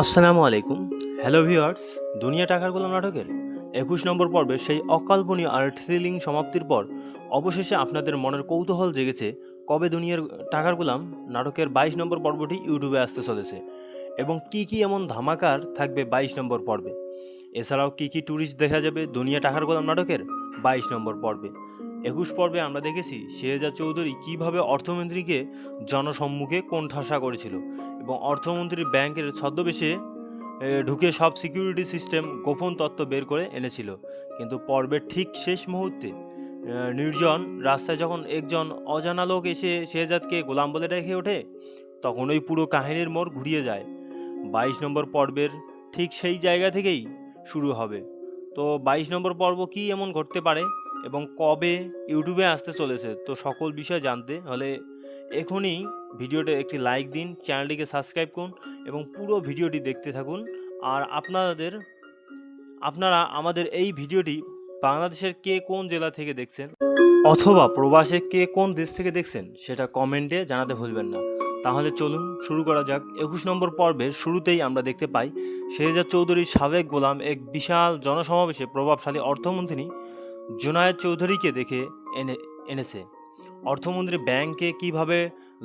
আসসালামু আলাইকুম। Hello viewers, দুনিয়া টাকার গোলাম নাটকের ২১ নম্বর পর্বে সেই অকল্পনীয় আর থ্রিলিং সমাপ্তির পর অবশেষে আপনাদের মনের কৌতূহল জেগেছে কবে দুনিয়ার টাকার গোলাম নাটকের ২২ নম্বর পর্বটি ইউটিউবে আসতে চলেছে এবং কি এমন ধামাকার থাকবে ২২ নম্বর পর্বে। এছাড়াও কি টুরিস্ট দেখা যাবে দুনিয়া টাকার গোলাম নাটকের ২২ নম্বর পর্বে। ২১ পর্বে আমরা দেখেছি শেহজাদ চৌধুরী কিভাবে অর্থমন্ত্রীকে জনসম্মুখে কোণঠাসা করেছিল এবং অর্থমন্ত্রী ব্যাংকের ছদ্মবেশে ঢুকে সব সিকিউরিটি সিস্টেম গোপন তথ্য বের করে এনেছিল। কিন্তু পর্বের ঠিক শেষ মুহূর্তে নির্জন রাস্তায় যখন একজন অজানা লোক এসে শেহজাদকে গোলাম বলে রেখে ওঠে, তখন ওই পুরো কাহিনীর মোড় ঘুরিয়ে যায়। ২২ নম্বর পর্বের ঠিক সেই জায়গা থেকেই শুরু হবে। তো ২২ নম্বর পর্ব কি এমন ঘটতে পারে এবং কবে ইউটিউবে আসতে চলেছে, তো সকল বিষয় জানতে হলে এখনই ভিডিওতে একটি লাইক দিন, চ্যানেলটিকে সাবস্ক্রাইব করুন এবং পুরো ভিডিওটি দেখতে থাকুন। আর আপনারা আমাদের এই ভিডিওটি বাংলাদেশের কে কোন জেলা থেকে দেখছেন অথবা প্রবাসে কে কোন দেশ থেকে দেখছেন সেটা কমেন্টে জানাতে ভুলবেন না। তাহলে চলুন শুরু করা যাক। ২১ নম্বর পর্বের শুরুতেই আমরা দেখতে পাই শেহজাদ চৌধুরীর সাবেক গোলাম এক বিশাল জনসমাবেশে প্রভাবশালী অর্থমন্ত্রী জুনায়েদ চৌধুরীকে দেখে এনেছে। অর্থমন্ত্রী ব্যাংকে কিভাবে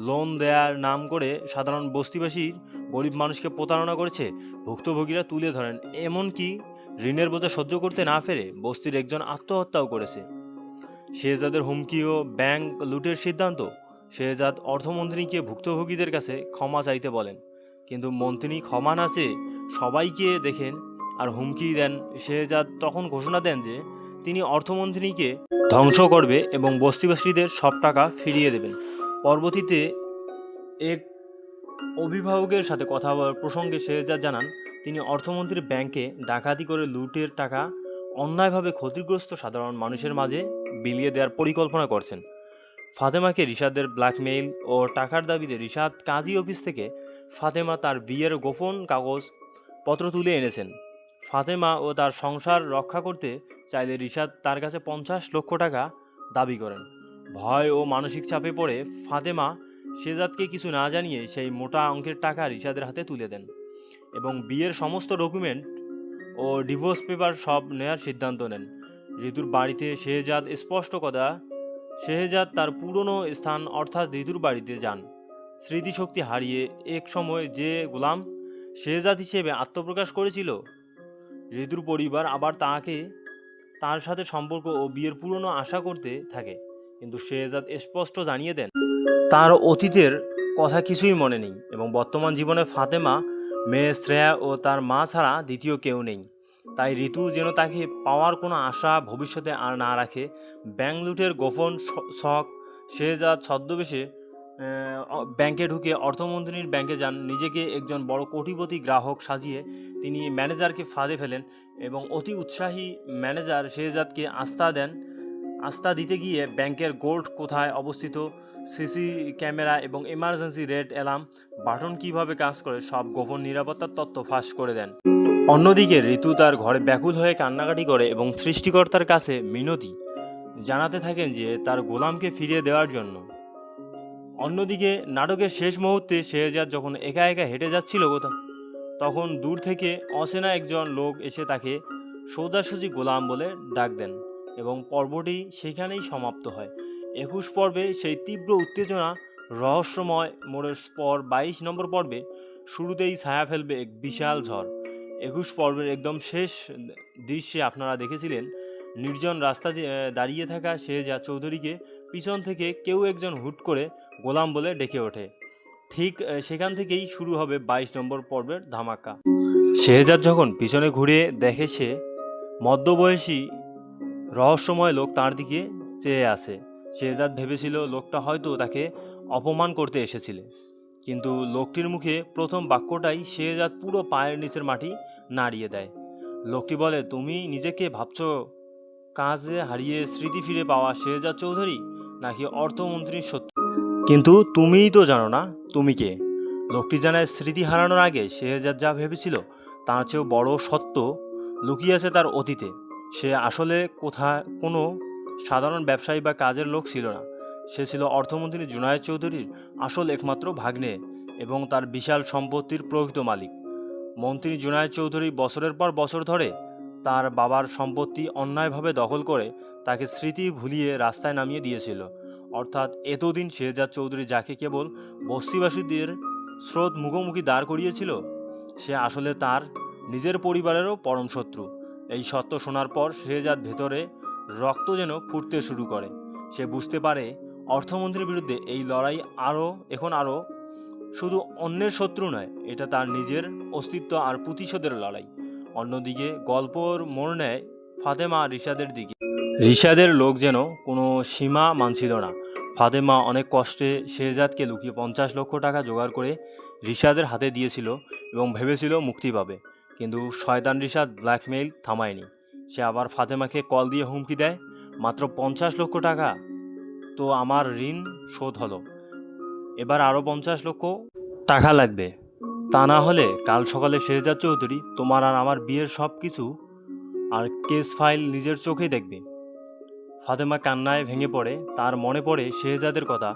লোন দেওয়ার নাম করে সাধারণ বস্তিবাসীর গরিব মানুষকে প্রতারণা করেছে ভুক্তভোগীরা তুলে ধরেন। এমনকি ঋণের বোঝা সহ্য করতে না পেরে বস্তির একজন আত্মহত্যাও করেছে। শেহজাদের হুমকি ও ব্যাংক লুটের সিদ্ধান্ত। শেহজাদ অর্থমন্ত্রীকে ভুক্তভোগীদের কাছে ক্ষমা চাইতে বলেন, কিন্তু মন্ত্রী ক্ষমা না চেয়ে সবাইকে দেখেন আর হুমকি দেন। শেহজাদ তখন ঘোষণা দেন যে তিনি অর্থমন্ত্রীকে ধ্বংস করবে এবং বস্তিবাসীদের সব টাকা ফিরিয়ে দেবেন। পরবর্তীতে এক অভিভাবকের সাথে কথা বলার প্রসঙ্গে শেহজাদ জানান তিনি অর্থমন্ত্রীর ব্যাংকে ডাকাতি করে লুটের টাকা অন্যায়ভাবে ক্ষতিগ্রস্ত সাধারণ মানুষের মাঝে বিলিয়ে দেওয়ার পরিকল্পনা করছেন। ফাতেমাকে রিশাদের ব্ল্যাকমেইল ও টাকার দাবিতে রিশাদ কাজী অফিস থেকে ফাতেমা তার বিয়ের গোপন কাগজ পত্র তুলে এনেছেন। ফাতেমা ও তার সংসার রক্ষা করতে চাইলে রিশাদ তার কাছে ৫০ লক্ষ টাকা দাবি করেন। ভয় ও মানসিক চাপে পড়ে ফাতেমা শেহজাদকে কিছু না জানিয়ে সেই মোটা অঙ্কের টাকা রিশাদের হাতে তুলে দেন এবং বিয়ের সমস্ত ডকুমেন্ট ও ডিভোর্স পেপার সব নেয়ার সিদ্ধান্ত নেন। ঋতুর বাড়িতে শেহজাদ তার পুরনো স্থান অর্থাৎ ঋতুর বাড়িতে যান। স্মৃতিশক্তি হারিয়ে এক সময় যে গোলাম শেহজাদ হিসেবে আত্মপ্রকাশ করেছিল, ঋতুর পরিবার আবার তার সাথে সম্পর্ক ও বিয়ের পুরনো আশা করতে থাকে। কিন্তু শেহজাদ স্পষ্ট জানিয়ে দেন তার অতীতের কথা কিছুই মনে নেই এবং বর্তমান জীবনে ফাতেমা, মেয়ে শ্রেয়া ও তার মা ছাড়া দ্বিতীয় কেউ নেই। তাই ঋতু যেন তাকে পাওয়ার কোনো আশা ভবিষ্যতে আর না রাখে। ব্যাংক লুটের গোপন শখ। শেহজাদ ছদ্মবেশে ব্যাংকে ঢুকে অর্থমন্ত্রীর ব্যাংকে যান। নিজেকে একজন বড় কোটিপতি গ্রাহক সাজিয়ে তিনি ম্যানেজারকে ফাঁদে ফেলেন এবং অতি উৎসাহী ম্যানেজার শেহজাদকে আস্থা দিতে গিয়ে ব্যাংকের গোল্ড কোথায় অবস্থিত, সিসি ক্যামেরা এবং এমার্জেন্সি রেড অ্যালার্ম বাটন কিভাবে কাজ করে সব গোপন নিরাপত্তার তথ্য ফাঁস করে দেন। অন্যদিকে ঋতু তার ঘরে ব্যাকুল হয়ে কান্নাকাটি করে এবং সৃষ্টিকর্তার কাছে মিনতি জানাতে থাকেন যে তার গোলামকে ফিরিয়ে দেওয়ার জন্য। অন্যদিকে নাটকের শেষ মুহূর্তে শেহজাদ যখন একা একা হেঁটে যাচ্ছিল তখন দূর থেকে অচেনা একজন লোক এসে তাকে সোজাসুজি গোলাম বলে ডাক দেন এবং পর্বটি সেখানেই সমাপ্ত হয়। ২১ পর্বে সেই তীব্র উত্তেজনা রহস্যময় মোড়ের পর ২২ নম্বর পর্বে শুরুতেই ছায়া ফেলবে এক বিশাল ঝড়। ২১ পর্বের একদম শেষ দৃশ্যে আপনারা দেখেছিলেন নির্জন রাস্তা দাঁড়িয়ে থাকা শেহজাদ চৌধুরীকে পিছন থেকে কেউ একজন হুট করে গোলাম বলে ডেকে ওঠে। ঠিক সেখান থেকেই শুরু হবে ২২ নম্বর পর্বের ধামাকা। শেহজাদ যখন পিছনে ঘুরে দেখে সে মধ্যবয়সী রহস্যময় লোক তার দিকে চেয়ে আছে। শেহজাদ ভেবেছিল লোকটা হয়তো তাকে অপমান করতে এসেছিল, কিন্তু লোকটির মুখে প্রথম বাক্যটাই শেহজাদ পুরো পায়ের নিচের মাটি নাড়িয়ে দেয়। লোকটি বলে, তুমি নিজেকে ভাবছ কাজে হারিয়ে স্মৃতি ফিরে পাওয়া শেহজাদ চৌধুরী নাকি অর্থমন্ত্রীর সত্য, কিন্তু তুমিই তো জানো না তুমি কে। লোকটি জানায় স্মৃতি হারানোর আগে শেহজাদ যা ভেবেছিল তার চেয়েও বড় সত্য লুকিয়ে আছে তার অতীতে। সে আসলে কোনো সাধারণ ব্যবসায়ী বা কাজের লোক ছিল না। সে ছিল অর্থমন্ত্রী জুনায়েদ চৌধুরীর আসল একমাত্র ভাগ্নে এবং তার বিশাল সম্পত্তির প্রকৃত মালিক। মন্ত্রী জুনায়েদ চৌধুরী বছরের পর বছর ধরে তার বাবার সম্পত্তি অন্যায়ভাবে দখল করে তাকে স্মৃতি ভুলিয়ে রাস্তায় নামিয়ে দিয়েছিল। অর্থাৎ এতদিন শেহজাদ চৌধুরী যাকে কেবল বস্তিবাসীদের স্রোত মুখোমুখি দাঁড় করিয়েছিল, সে আসলে তার নিজের পরিবারেরও পরম শত্রু। এই সত্য শোনার পর শেহজাদ ভেতরে রক্ত যেন ফুটতে শুরু করে। সে বুঝতে পারে অর্থমন্ত্রীর বিরুদ্ধে এই লড়াই এখন আরও শুধু অন্যের শত্রু নয়, এটা তার নিজের অস্তিত্ব আর প্রতিশোধের লড়াই। অন্যদিকে গল্পর মোড় নেয় ফাতেমা আর রিশাদের দিকে। রিশাদের লোক যেন কোনো সীমা মানছিল না। ফাতেমা অনেক কষ্টে শেহজাদকে লুকিয়ে 50 লক্ষ টাকা জোগাড় করে রিশাদের হাতে দিয়েছিল এবং ভেবেছিল মুক্তি পাবে। কিন্তু শয়তান রিশাদ ব্ল্যাকমেইল থামায়নি। সে আবার ফাতেমাকে কল দিয়ে হুমকি দেয়, মাত্র 50 লক্ষ টাকা তো আমার ঋণ শোধ হলো, এবার আরও 50 লক্ষ টাকা লাগবে, তা না হলে কাল সকালে শেহজাদ চৌধুরী তোমার আর আমার বিয়ের সব কিছু আর কেস ফাইল নিজের চোখেই দেখবে। ফাতেমা কান্নায় ভেঙে পড়ে। তার মনে পড়ে শেহজাদের কথা,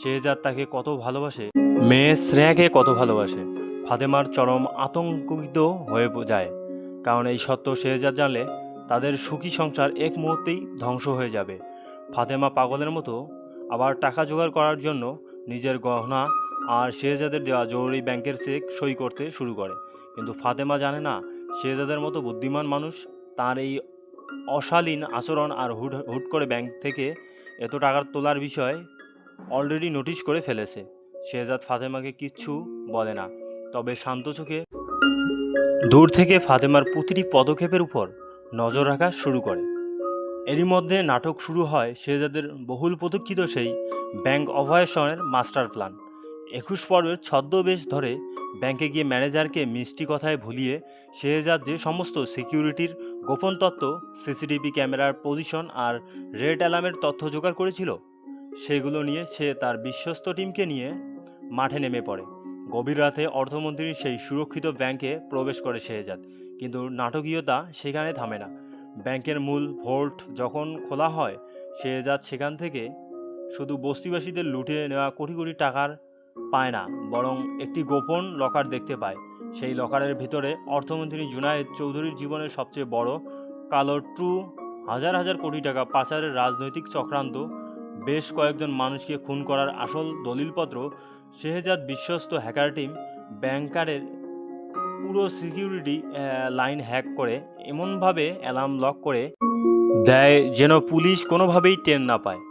শেহজাদ তাকে কত ভালোবাসে, মেয়ে শ্রেয়াকে কত ভালোবাসে। ফাতেমার চরম আতঙ্কিত হয়ে যায়, কারণ এই সত্য শেহজাদ জানলে তাদের সুখী সংসার এক মুহূর্তেই ধ্বংস হয়ে যাবে। ফাতেমা পাগলের মতো আবার টাকা জোগাড় করার জন্য নিজের গহনা আর শেহজাদের দেওয়া জরুরি ব্যাংকের চেক সই করতে শুরু করে। কিন্তু ফাতেমা জানে না, শেহজাদের মতো বুদ্ধিমান মানুষ তার এই অশালীন আচরণ আর হুট করে ব্যাংক থেকে এত টাকার তোলার বিষয় অলরেডি নোটিশ করে ফেলেছে। শেহজাদ ফাতেমাকে কিচ্ছু বলে না, তবে শান্ত চোখে দূর থেকে ফাতেমার প্রতিটি পদক্ষেপের উপর নজর রাখা শুরু করে। এরই মধ্যে নাটক শুরু হয় শেহজাদের বহুল প্রতীক্ষিত সেই ব্যাংক অপারেশনের মাস্টার প্ল্যান। 21 পর্বের ছদ্মবেশ ধরে ব্যাংকে গিয়ে ম্যানেজারকে মিষ্টি কথায় ভুলিয়ে শেহজাদ যে সমস্ত সিকিউরিটির গোপন তথ্য, সিসিটিভি ক্যামেরার পজিশন আর রেড অ্যালার্মের তথ্য জোগাড় করেছিল, সেগুলো নিয়ে সে তার বিশ্বস্ত টিমকে নিয়ে মাঠে নেমে পড়ে। গভীর রাতে অর্থমন্ত্রীর সেই সুরক্ষিত ব্যাংকে প্রবেশ করে শেহজাদ, কিন্তু নাটকীয়তা সেখানে থামে না। ব্যাংকের মূল ভোল্ট যখন খোলা হয়, শেহজাদ সেখান থেকে শুধু বস্তিবাসীদের লুটে নেওয়া কোটি কোটি টাকার পায় না, বরং একটি গোপন লকার দেখতে পায়। সেই লকারের ভিতরে অর্থমন্ত্রী জুনায়েদ চৌধুরীর জীবনের সবচেয়ে বড় কালো ট্রু, হাজার হাজার কোটি টাকা পাচারের রাজনৈতিক চক্রান্ত, বেশ কয়েকজন মানুষকে খুন করার আসল দলিলপত্র। শেহজাদ বিশ্বস্ত হ্যাকার টিম ব্যাংকারের পুরো সিকিউরিটি লাইন হ্যাক করে এমনভাবে অ্যালার্ম লক করে দেয় যেন পুলিশ কোনোভাবেই টের না পায়।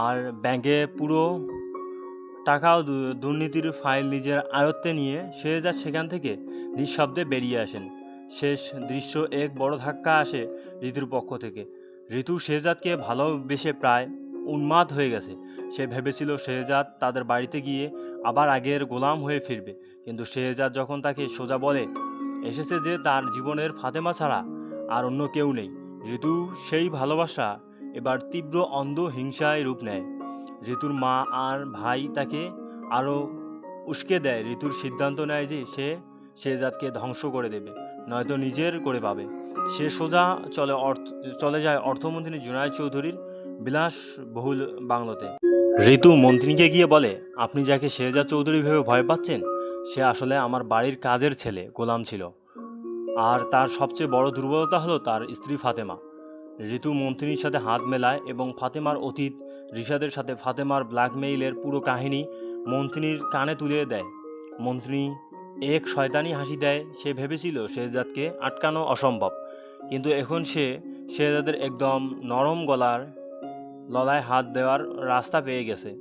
আর ব্যাংকে পুরো টাকা ও দুর্নীতির ফাইল নিজের আয়ত্তে নিয়ে শেহজাদ সেখান থেকে নিঃশব্দে বেরিয়ে আসেন। শেষ দৃশ্য এক বড় ধাক্কা আসে ঋতুর পক্ষ থেকে। ঋতু শেহজাদকে ভালোবেসে প্রায় উন্মাদ হয়ে গেছে। সে ভেবেছিল শেহজাদ তাদের বাড়িতে গিয়ে আবার আগের গোলাম হয়ে ফিরবে, কিন্তু শেহজাদ যখন তাকে সোজা বলে এসেছে যে তার জীবনের ফাতেমা ছাড়া আর অন্য কেউ নেই, ঋতু সেই ভালোবাসা এবার তীব্র অন্ধ হিংসায় রূপ নেয়। ঋতুর মা আর ভাই তাকে আরও উস্কে দেয়। ঋতুর সিদ্ধান্ত নেয় যে সে শেহজাদকে ধ্বংস করে দেবে, নয়তো নিজের করে পাবে। সে সোজা চলে যায় অর্থমন্ত্রী জুনায়েদ চৌধুরীর বিলাসবহুল বাংলোতে। ঋতু মন্ত্রীকে গিয়ে বলে, আপনি যাকে শেহজাদ চৌধুরী ভেবে ভয় পাচ্ছেন, সে আসলে আমার বাড়ির কাজের ছেলে, গোলাম ছিল। আর তার সবচেয়ে বড় দুর্বলতা হলো তার স্ত্রী ফাতেমা। ঋতু মন্ত্রীর সাথে হাত মেলায় এবং ফাতেমার অতীত, রিশাদের সাথে ফাতেমার ব্ল্যাকমেইলের পুরো কাহিনী মন্ত্রীর কানে তুলে দেয়। মন্ত্রী এক শয়তানি হাসি দেয়। সে ভেবেছিল শেহজাদকে আটকানো অসম্ভব, কিন্তু এখন সে শেহজাদের একদম নরম ললায় হাত দেওয়ার রাস্তা পেয়ে গেছে।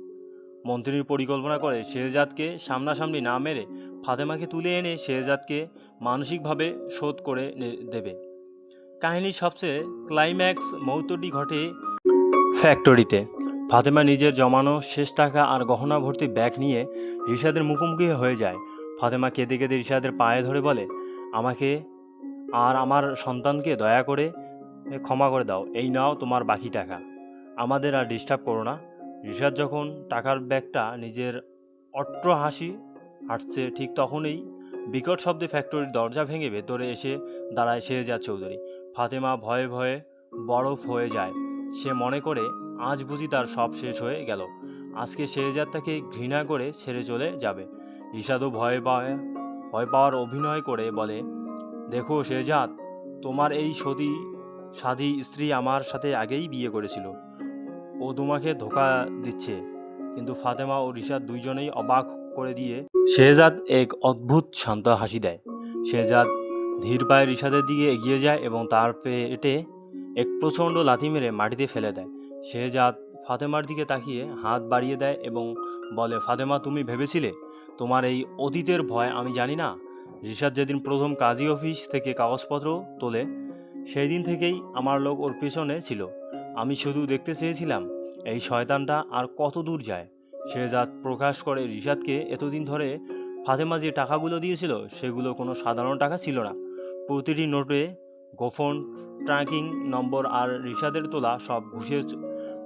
মন্ত্রীর পরিকল্পনা করে শেহজাদকে সামনাসামনি না মেরে ফাতেমাকে তুলে এনে শেহজাদকে মানসিকভাবে শোধ করে দেবে। কাহিনীর সবচেয়ে ক্লাইম্যাক্স মুহূর্তটি ঘটে ফ্যাক্টরিতে। ফাতেমা নিজের জমানো শেষ টাকা আর গহনা ভর্তি ব্যাগ নিয়ে রিশাদের মুখোমুখি হয়ে যায়। ফাতেমা কেঁদে কেঁদে রিশাদের পায়ে ধরে বলে, আমাকে আর আমার সন্তানকে দয়া করে ক্ষমা করে দাও, এই নাও তোমার বাকি টাকা, আমাদের আর ডিস্টার্ব করো না। রিশাদ যখন টাকার ব্যাগটা নিজের অট্ট হাঁটছে, ঠিক তখনই বিকট শব্দে ফ্যাক্টরির দরজা ভেঙে ভেতরে এসে দাঁড়ায় শেহজাদ চৌধুরী। ফাতেমা ভয়ে ভয়ে বরফ হয়ে যায়। সে মনে করে আজ বুঝি তার সব শেষ হয়ে গেল। আজকে শেহজাদ তাকে ঘৃণা করে ছেড়ে চলে যাবে। রিশাদও ভয়ে ভয়ে ভয় পাওয়ার অভিনয় করে বলে, দেখো শেহজাদ, তোমার এই সাধী স্ত্রী আমার সাথে আগেই বিয়ে করেছিল। ও তোমাকে ধোঁকা দিচ্ছে। কিন্তু ফাতেমা ও রিশাদ দুইজনেই অবাক করে দিয়ে শেহজাদ এক অদ্ভুত শান্ত হাসি দেয়। শেহজাদ ধীর পায়ে রিশাদের দিকে এগিয়ে যায় এবং তার পেটে এক প্রচণ্ড লাথি মেরে মাটিতে ফেলে দেয়। শেহজাদ ফাতেমার দিকে তাকিয়ে হাত বাড়িয়ে দেয় এবং বলে, ফাতেমা, তুমি ভেবেছিলে তোমার এই অতীতের ভয় আমি জানি না? রিশাদ যেদিন প্রথম কাজী অফিস থেকে কাগজপত্র তোলে, সেই দিন থেকেই আমার লোক ওর পেছনে ছিল। আমি শুধু দেখতে চেয়েছিলাম এই শয়তানটা আর কত দূর যায়। শেহজাদ প্রকাশ করে রিশাদকে এতদিন ধরে ফাতেমা যে টাকাগুলো দিয়েছিল সেগুলো কোনো সাধারণ টাকা ছিল না। প্রতিটি নোটে গোপন ট্র্যাকিং নম্বর আর রিশাদের তোলা সব ঘুষের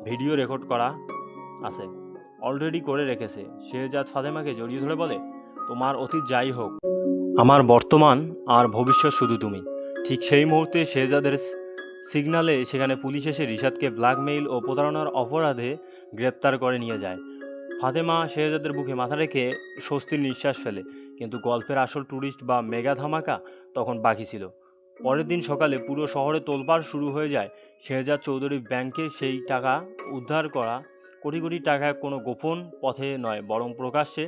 ভিডিও রেকর্ড করা আছে, অলরেডি করে রেখেছে। শেহজাদ ফাতেমাকে জড়িয়ে ধরে বলে, তোমার অতীত যাই হোক, আমার বর্তমান আর ভবিষ্যৎ শুধু তুমি। ঠিক সেই মুহূর্তে শেহজাদের সিগনালে সেখানে পুলিশ এসে রিশাদকে ব্ল্যাকমেইল ও প্রতারণার অপরাধে গ্রেপ্তার করে নিয়ে যায়। ফাতেমা শেহজাদের বুকে মাথা রেখে স্বস্তির নিঃশ্বাস ফেলে। কিন্তু গল্পের আসল টুরিস্ট বা মেগা ধামাকা তখন বাকি ছিল। পরের দিন সকালে পুরো শহরে তোলপাড় শুরু হয়ে যায়। শেহজাদ চৌধুরী ব্যাংকে সেই টাকা উদ্ধার করা কোটি কোটি টাকা কোনো গোপন পথে নয়, বরং প্রকাশ্যে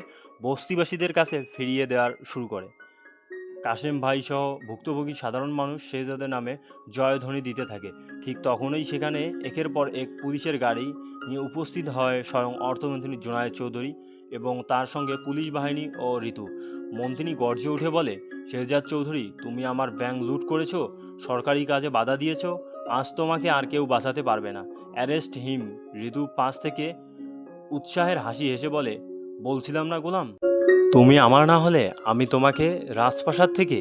বস্তিবাসীদের কাছে ফিরিয়ে দেওয়ার শুরু করে। কাশেম ভাই সহ ভুক্তভোগী সাধারণ মানুষ শেহজাদের নামে জয়ধ্বনি দিতে থাকে। ঠিক তখনই সেখানে একের পর এক পুলিশের গাড়ি নিয়ে উপস্থিত হয় স্বয়ং অর্থমন্ত্রী জুনায়েদ চৌধুরী এবং তার সঙ্গে পুলিশ বাহিনী ও ঋতু। মন্ত্রী গর্জে উঠে বলে, শেহজাদ চৌধুরী, তুমি আমার ব্যাংক লুট করেছো, সরকারি কাজে বাধা দিয়েছো, আজ তোমাকে আর কেউ বাঁচাতে পারবে না। Arrest him. ঋতু পাশ থেকে উৎসাহের হাসি হেসে বলে, বলছিলাম না গোলাম, তুমি আমার না হলে আমি তোমাকে রাজপ্রাসাদ থেকে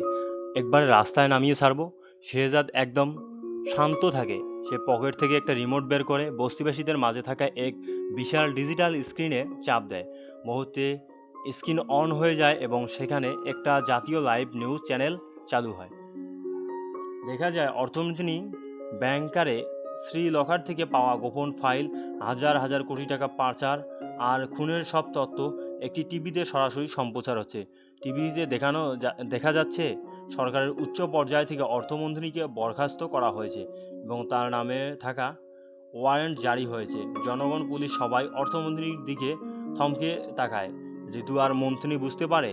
একবারে রাস্তায় নামিয়ে ছাড়ব। শেহজাদ একদম শান্ত থাকে। সে পকেট থেকে একটা রিমোট বের করে বস্তিবাসীদের মাঝে থাকা এক বিশাল ডিজিটাল স্ক্রিনে চাপ দেয়। মুহূর্তে স্ক্রিন অন হয়ে যায় এবং সেখানে একটা জাতীয় লাইভ নিউজ চ্যানেল চালু হয়। দেখা যায় অর্থমন্ত্রী ব্যাংকারে শ্রীলকার থেকে পাওয়া গোপন ফাইল, হাজার হাজার কোটি টাকা পাচার আর খুনের সব তথ্য একটি টিভিতে সরাসরি সম্প্রচার হচ্ছে। টিভিতে দেখা যাচ্ছে সরকারের উচ্চ পর্যায় থেকে অর্থমন্ত্রীকে বরখাস্ত করা হয়েছে এবং তার নামে থাকা ওয়ারেন্ট জারি হয়েছে। জনগণ, পুলিশ সবাই অর্থমন্ত্রীর দিকে থমকে তাকায়। ঋতু আর মন্ত্রী বুঝতে পারে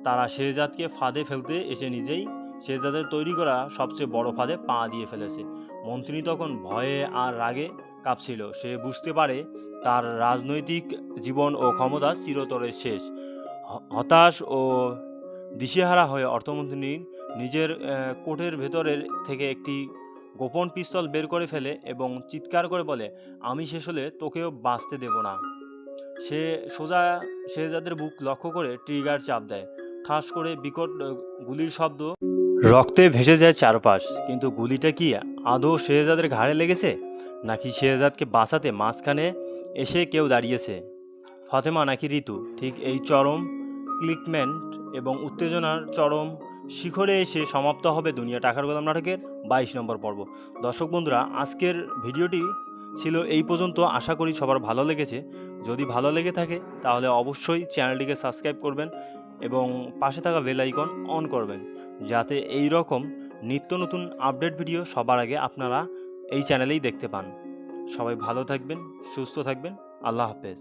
তারা শেহজাদকে ফাঁদে ফেলতে এসে নিজেই শেহজাদের তৈরি করা সবচেয়ে বড় ফাঁদে পা দিয়ে ফেলেছে। মন্ত্রী তখন ভয়ে আর রাগে কাঁপছিল। সে বুঝতে পারে তার রাজনৈতিক জীবন ও ক্ষমতা চিরতরে শেষ। হতাশ ও দিশেহারা হয়ে অর্থমন্ত্রী নিজের কোটের ভেতরের থেকে একটি গোপন পিস্তল বের করে ফেলে এবং চিৎকার করে বলে, আমি শেষ হলে তোকেও বাঁচতে দেব না। সে সোজা শেহজাদের বুক লক্ষ্য করে ট্রিগার চাপ দেয়। ঠাস করে বিকট গুলির শব্দ, রক্তে ভেসে যায় চারপাশ। কিন্তু গুলিটা কি আদৌ শেহজাদের ঘাড়ে লেগেছে, নাকি শেহজাদকে বাঁচাতে মাঝখানে এসে কেউ দাঁড়িয়েছে? ফাতেমা নাকি ঋতু? ঠিক এই চরম ক্লিকমেন্ট এবং উত্তেজনার চরম শিখরে এসে সমাপ্ত হবে দুনিয়া টাকার গোলাম নাটকের 22 নম্বর পর্ব। দর্শক বন্ধুরা, আজকের ভিডিওটি ছিল এই পর্যন্ত। আশা করি সবার ভালো লেগেছে। যদি ভালো লেগে থাকে তাহলে অবশ্যই চ্যানেলটিকে সাবস্ক্রাইব করবেন এবং পাশে থাকা বেল আইকন অন করবেন, যাতে এই রকম নিত্য নতুন আপডেট ভিডিও সবার আগে আপনারা এই চ্যানেলেই দেখতে পান। সবাই ভালো থাকবেন, সুস্থ থাকবেন। আল্লাহ হাফেজ।